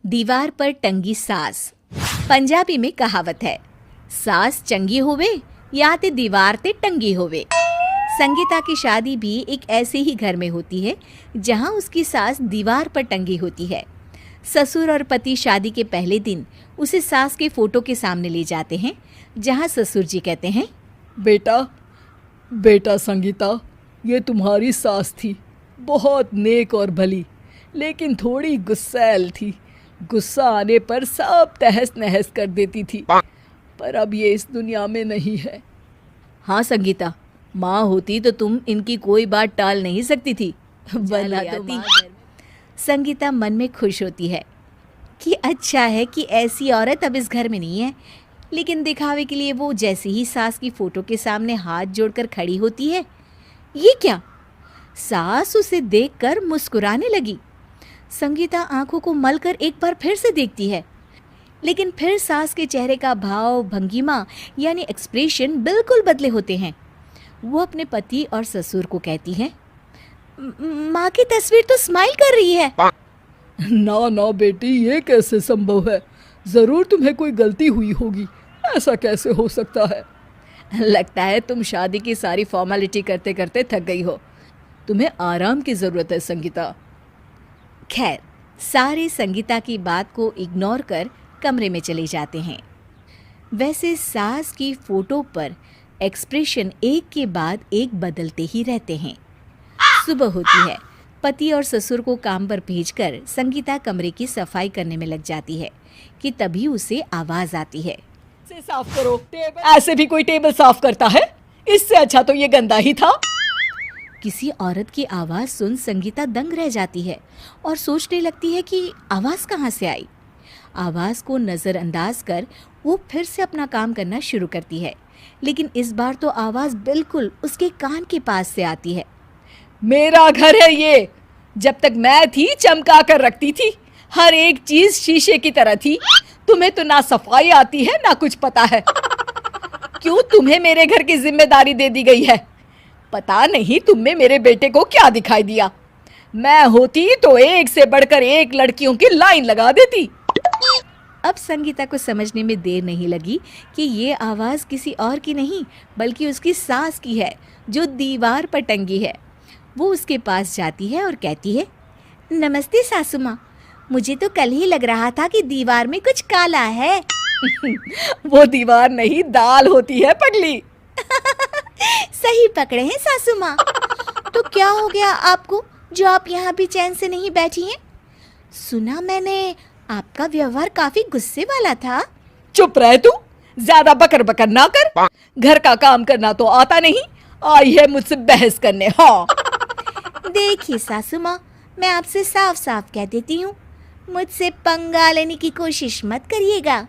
दीवार पर टंगी सास। पंजाबी में कहावत है, सास चंगी होवे या ते दीवार ते टंगी होवे। संगीता की शादी भी एक ऐसे ही घर में होती है जहां उसकी सास दीवार पर टंगी होती है। ससुर और पति शादी के पहले दिन उसे सास के फोटो के सामने ले जाते हैं, जहां ससुर जी कहते हैं, बेटा बेटा संगीता, ये तुम्हारी सास थी, बहुत नेक और भली, लेकिन थोड़ी गुस्सैल थी। गुस्सा आने पर सब तहस नहस कर देती थी, पर अब ये इस दुनिया में नहीं है। हाँ संगीता, माँ होती तो तुम इनकी कोई बात टाल नहीं सकती थी। संगीता मन में खुश होती है कि अच्छा है कि ऐसी औरत अब इस घर में नहीं है, लेकिन दिखावे के लिए वो जैसे ही सास की फोटो के सामने हाथ जोड़कर खड़ी होती है, ये क्या? सास उसे देखकर मुस्कुराने लगी। संगीता आंखों को मलकर एक बार फिर से देखती है, लेकिन फिर सास के चेहरे का भाव, भंगिमा यानी एक्सप्रेशन बिल्कुल बदले होते हैं। वो अपने पति और ससुर को कहती है, माँ की तस्वीर तो स्माइल कर रही है। ना ना बेटी, ये कैसे संभव है? जरूर तुम्हें कोई गलती हुई होगी, ऐसा कैसे हो सकता है? लगता है तुम शादी की सारी फॉर्मेलिटी करते करते थक गई हो, तुम्हें आराम की जरूरत है संगीता। खैर, सारे संगीता की बात को इग्नोर कर कमरे में चले जाते हैं। वैसे सास की फोटो पर एक्सप्रेशन एक के बाद एक बदलते ही रहते हैं। सुबह होती है, पति और ससुर को काम पर भेजकर संगीता कमरे की सफाई करने में लग जाती है कि तभी उसे आवाज आती है, से साफ करो। ऐसे भी कोई टेबल साफ करता है? इससे अच्छा तो ये गंदा ही था। किसी औरत की आवाज सुन संगीता दंग रह जाती है और सोचने लगती है कि आवाज कहाँ से आई। आवाज को नजरअंदाज कर वो फिर से अपना काम करना शुरू करती है, लेकिन इस बार तो आवाज बिल्कुल उसके कान के पास से आती है। मेरा घर है ये, जब तक मैं थी चमका कर रखती थी, हर एक चीज शीशे की तरह थी। तुम्हें तो ना सफाई आती है ना कुछ पता है। क्यों तुम्हें मेरे घर की जिम्मेदारी दे दी गई है? पता नहीं तुम में मेरे बेटे को क्या दिखाई दिया। मैं होती तो एक से बढ़कर एक लड़कियों की लाइन लगा देती। अब संगीता को समझने में देर नहीं लगी कि ये आवाज किसी और की नहीं बल्कि उसकी सास की है, जो दीवार पर टंगी है। वो उसके पास जाती है और कहती है, नमस्ते सासू माँ, मुझे तो कल ही लग रहा था कि दीवार में कुछ काला है। वो दीवार नहीं, दाल होती है पगली। सही पकड़े हैं सासू माँ। तो क्या हो गया आपको जो आप यहाँ भी चैन से नहीं बैठी हैं? सुना मैंने आपका व्यवहार काफी गुस्से वाला था। चुप रह तू, ज्यादा बकर बकर ना कर। घर का काम करना तो आता नहीं, आई है मुझसे बहस करने। हाँ देखिए सासू माँ, मैं आपसे साफ साफ कह देती हूँ, मुझसे पंगा लेने की कोशिश मत करिएगा।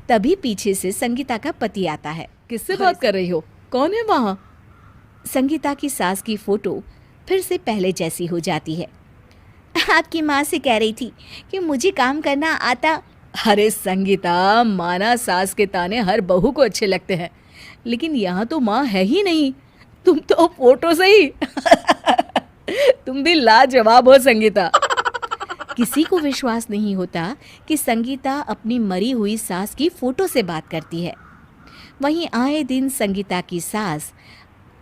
तभी पीछे से संगीता का पति आता है। किससे बात कर रही हो? कौन है वहाँ? संगीता की सास की फोटो फिर से पहले जैसी हो जाती है। आपकी माँ से कह रही थी कि मुझे काम करना आता। अरे संगीता, माना सास के ताने हर बहू को अच्छे लगते हैं, लेकिन यहाँ तो माँ है ही नहीं, तुम तो फोटो से ही। तुम भी लाजवाब हो संगीता। किसी को विश्वास नहीं होता कि संगीता अपनी मरी हुई सास की फोटो से बात करती है। वहीं आए दिन संगीता की सास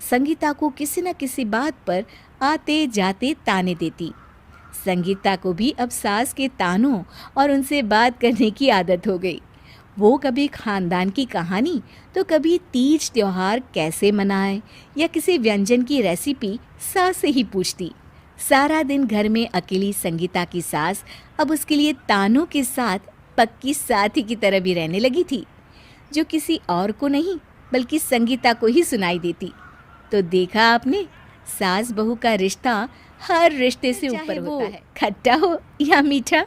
संगीता को किसी न किसी बात पर आते जाते ताने देती। संगीता को भी अब सास के तानों और उनसे बात करने की आदत हो गई। वो कभी खानदान की कहानी तो कभी तीज त्योहार कैसे मनाए या किसी व्यंजन की रेसिपी सास से ही पूछती। सारा दिन घर में अकेली संगीता की सास अब उसके लिए तानों के साथ पक्की साथी की तरह भी रहने लगी थी, जो किसी और को नहीं बल्कि संगीता को ही सुनाई देती। तो देखा आपने, सास बहू का रिश्ता हर रिश्ते से ऊपर होता है, खट्टा हो या मीठा।